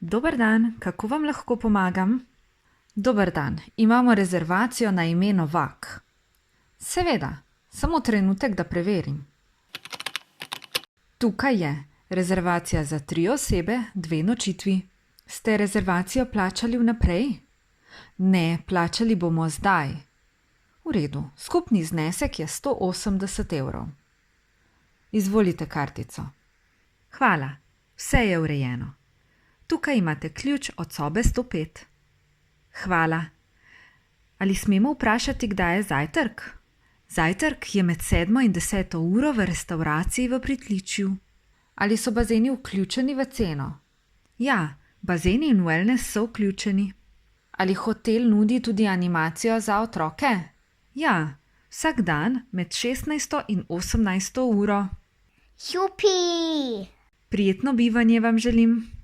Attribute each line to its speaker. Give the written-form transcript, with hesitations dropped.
Speaker 1: Dober dan, kako vam lahko pomagam? Dober dan, imamo rezervacijo na ime Novak. Seveda, samo trenutek, da preverim. Tukaj je rezervacija za 3 osebe, 2 nočitvi. Ste rezervacijo plačali vnaprej? Ne, plačali bomo zdaj. V redu, skupni znesek je 180 evrov. Izvolite kartico. Hvala, vse je urejeno. Tukaj imate ključ od sobe 105. Hvala. Ali smemo vprašati, kdaj je zajtrk? Zajtrk je med 7 in 10 uro v restavraciji v Pritličju. Ali so bazeni vključeni v ceno? Ja, bazeni in wellness so vključeni. Ali hotel nudi tudi animacijo za otroke? Ja, vsak dan med 16 in 18 uro.
Speaker 2: Jupi!
Speaker 1: Prijetno bivanje vam želim.